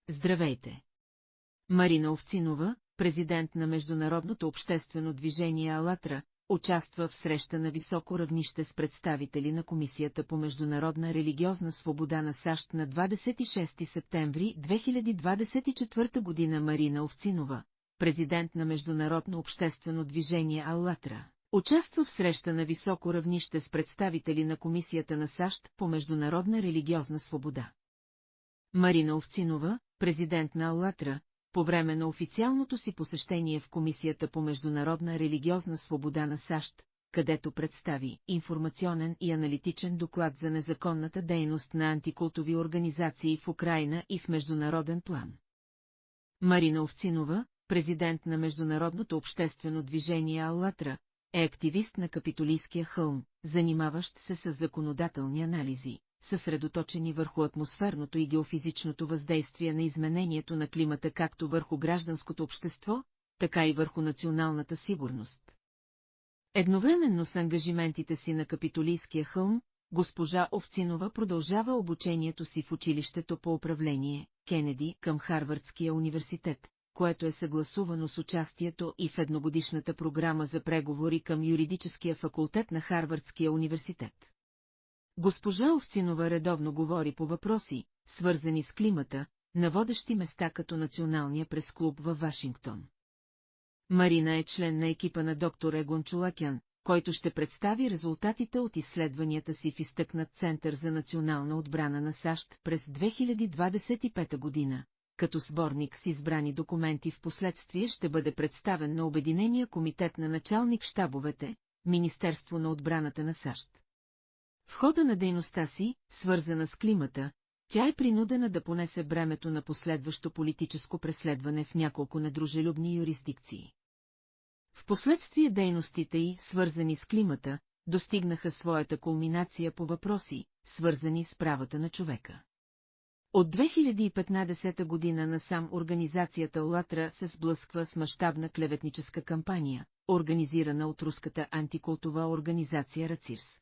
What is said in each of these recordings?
Здравейте! Марина Овцинова, президент на Международното обществено движение АЛЛАТРА, участва в среща на високо равнище с представители на Комисията по международна религиозна свобода на САЩ на 26 септември 2024 година. Марина Овцинова, президент на Международно обществено движение АЛЛАТРА, участва в среща на високо равнище с представители на Комисията на САЩ по международна религиозна свобода. Марина Овцинова, президент на АЛЛАТРА, по време на официалното си посещение в Комисията по международна религиозна свобода на САЩ, където представи информационен и аналитичен доклад за незаконната дейност на антикултови организации в Украйна и в международен план. Марина Овцинова, президент на Международното обществено движение АЛЛАТРА, е активист на Капитолийския хълм, занимаващ се с законодателни анализи, съсредоточени върху атмосферното и геофизичното въздействие на изменението на климата както върху гражданското общество, така и върху националната сигурност. Едновременно с ангажиментите си на Капитолийския хълм, госпожа Овцинова продължава обучението си в училището по управление Кенеди към Харвардския университет, което е съгласувано с участието и в едногодишната програма за преговори към юридическия факултет на Харвардския университет. Госпожа Овцинова редовно говори по въпроси, свързани с климата, на водещи места като Националния пресклуб във Вашингтон. Марина е член на екипа на доктор Егон Чолакян, който ще представи резултатите от изследванията си в изтъкнат Център за национална отбрана на САЩ през 2025 година, като сборник с избрани документи в последствие ще бъде представен на Обединения комитет на началник-щабовете, Министерство на отбраната на САЩ. В хода на дейността си, свързана с климата, тя е принудена да понесе бремето на последващо политическо преследване в няколко недружелюбни юрисдикции. Впоследствие дейностите й, свързани с климата, достигнаха своята кулминация по въпроси, свързани с правата на човека. От 2015 година насам организацията АЛЛАТРА се сблъсква с мащабна клеветническа кампания, организирана от руската антикултова организация РАЦИРС.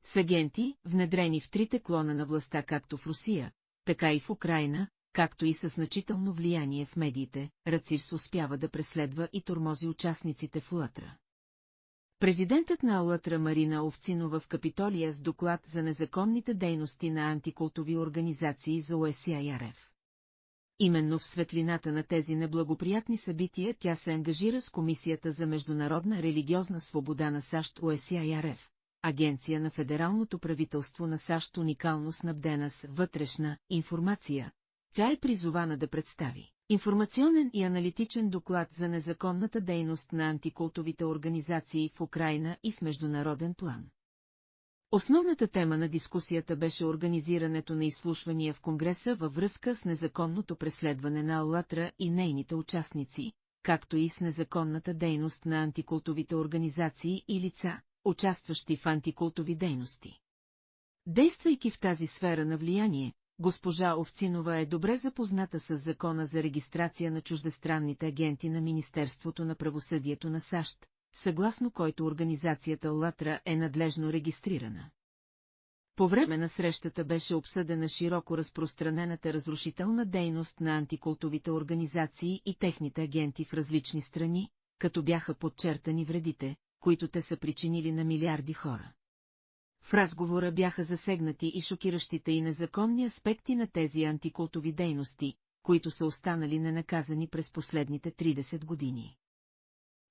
С агенти, внедрени в трите клона на властта както в Русия, така и в Украйна, както и със значително влияние в медиите, РАЦИРС успява да преследва и тормози участниците в АЛЛАТРА. Президентът на АЛЛАТРА Марина Овцинова в Капитолия с доклад за незаконните дейности на антикултови организации за ОСИРФ. Именно в светлината на тези неблагоприятни събития тя се ангажира с Комисията за международна религиозна свобода на САЩ ОСИРФ, агенция на федералното правителство на САЩ, уникално снабдена с вътрешна информация. Тя е призована да представи информационен и аналитичен доклад за незаконната дейност на антикултовите организации в Украйна и в международен план. Основната тема на дискусията беше организирането на изслушвания в Конгреса във връзка с незаконното преследване на АЛЛАТРА и нейните участници, както и с незаконната дейност на антикултовите организации и лица, участващи в антикултови дейности. Действайки в тази сфера на влияние, госпожа Овцинова е добре запозната с закона за регистрация на чуждестранните агенти на Министерството на правосъдието на САЩ, съгласно който организацията АЛЛАТРА е надлежно регистрирана. По време на срещата беше обсъдена широко разпространената разрушителна дейност на антикултовите организации и техните агенти в различни страни, като бяха подчертани вредите, които те са причинили на милиарди хора. В разговора бяха засегнати и шокиращите и незаконни аспекти на тези антикултови дейности, които са останали ненаказани през последните 30 години.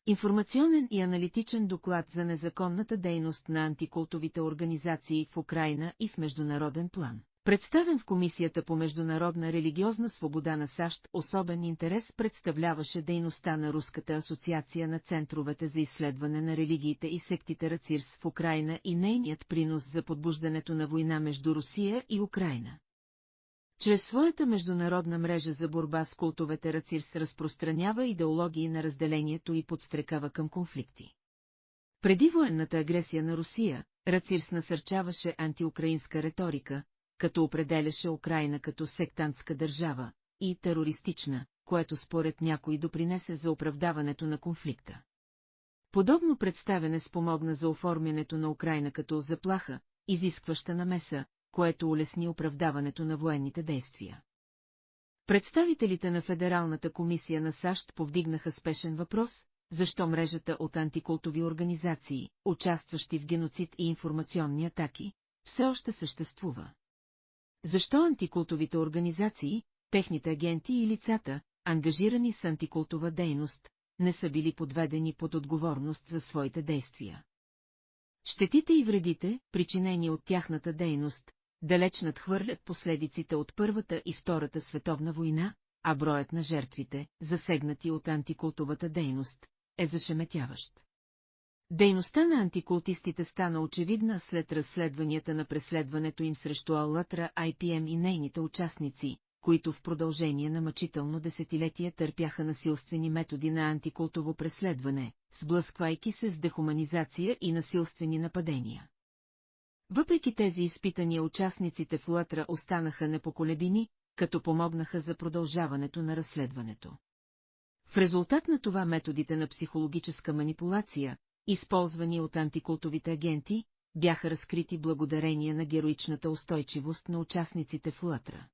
Информационен и аналитичен доклад за незаконната дейност на антикултовите организации в Украйна и в международен план. Представен в Комисията по международна религиозна свобода на САЩ, особен интерес представляваше дейността на Руската асоциация на центровете за изследване на религиите и сектите РАЦИРС в Украйна и нейният принос за подбуждането на война между Русия и Украйна. Чрез своята международна мрежа за борба с култовете РАЦИРС разпространява идеологии на разделението и подстрекава към конфликти. Преди военната агресия на Русия, РАЦИРС насърчаваше антиукраинска риторика, като определяше Украйна като сектантска държава и терористична, което според някои допринесе за оправдаването на конфликта. Подобно представяне спомогна за оформянето на Украйна като заплаха, изискваща намеса, което улесни оправдаването на военните действия. Представителите на Федералната комисия на САЩ повдигнаха спешен въпрос, защо мрежата от антикултови организации, участващи в геноцид и информационни атаки, все още съществува. Защо антикултовите организации, техните агенти и лицата, ангажирани с антикултова дейност, не са били подведени под отговорност за своите действия? Щетите и вредите, причинени от тяхната дейност, далеч надхвърлят последиците от Първата и Втората световна война, а броят на жертвите, засегнати от антикултовата дейност, е зашеметяващ. Дейността на антикултистите стана очевидна след разследванията на преследването им срещу Аллатра IPM и нейните участници, които в продължение на мъчително десетилетие търпяха насилствени методи на антикултово преследване, сблъсквайки се с дехуманизация и насилствени нападения. Въпреки тези изпитания участниците в Аллатра останаха непоколебими, като помогнаха за продължаването на разследването. В резултат на това методите на психологическа манипулация, използвани от антикултовите агенти, бяха разкрити благодарение на героичната устойчивост на участниците в Аллатра.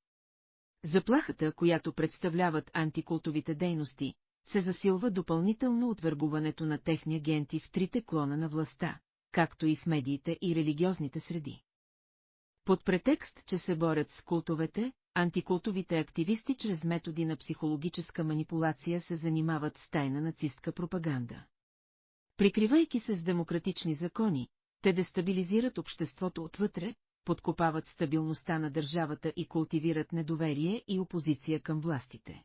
Заплахата, която представляват антикултовите дейности, се засилва допълнително от вербуването на техни агенти в трите клона на властта, както и в медиите и религиозните среди. Под претекст, че се борят с култовете, антикултовите активисти чрез методи на психологическа манипулация се занимават с тайна нацистка пропаганда. Прикривайки се с демократични закони, те дестабилизират обществото отвътре, подкопават стабилността на държавата и култивират недоверие и опозиция към властите.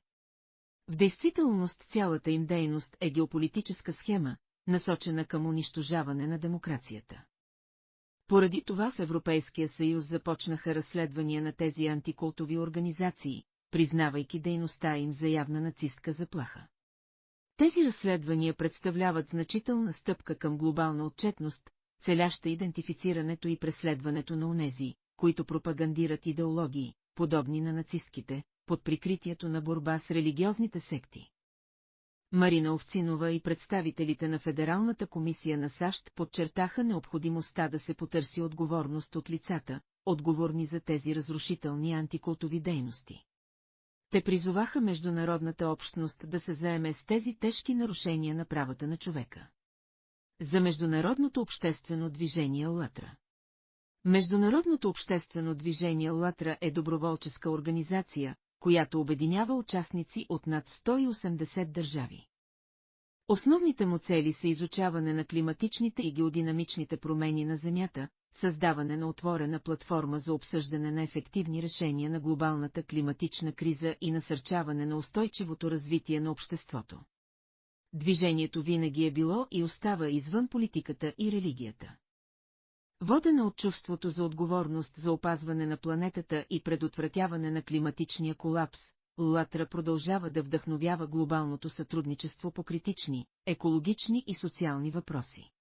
В действителност цялата им дейност е геополитическа схема, насочена към унищожаване на демокрацията. Поради това в Европейския съюз започнаха разследвания на тези антикултови организации, признавайки дейността им за явна нацистка заплаха. Тези разследвания представляват значителна стъпка към глобална отчетност, целяща идентифицирането и преследването на онези, които пропагандират идеологии, подобни на нацистките, под прикритието на борба с религиозните секти. Марина Овцинова и представителите на Федералната комисия на САЩ подчертаха необходимостта да се потърси отговорност от лицата, отговорни за тези разрушителни антикултови дейности. Те призоваха международната общност да се заеме с тези тежки нарушения на правата на човека. За Международното обществено движение Аллатра. Международното обществено движение Аллатра е доброволческа организация, която обединява участници от над 180 държави. Основните му цели са изучаване на климатичните и геодинамичните промени на Земята, създаване на отворена платформа за обсъждане на ефективни решения на глобалната климатична криза и насърчаване на устойчивото развитие на обществото. Движението винаги е било и остава извън политиката и религията. Водена от чувството за отговорност за опазване на планетата и предотвратяване на климатичния колапс, Аллатра продължава да вдъхновява глобалното сътрудничество по критични, екологични и социални въпроси.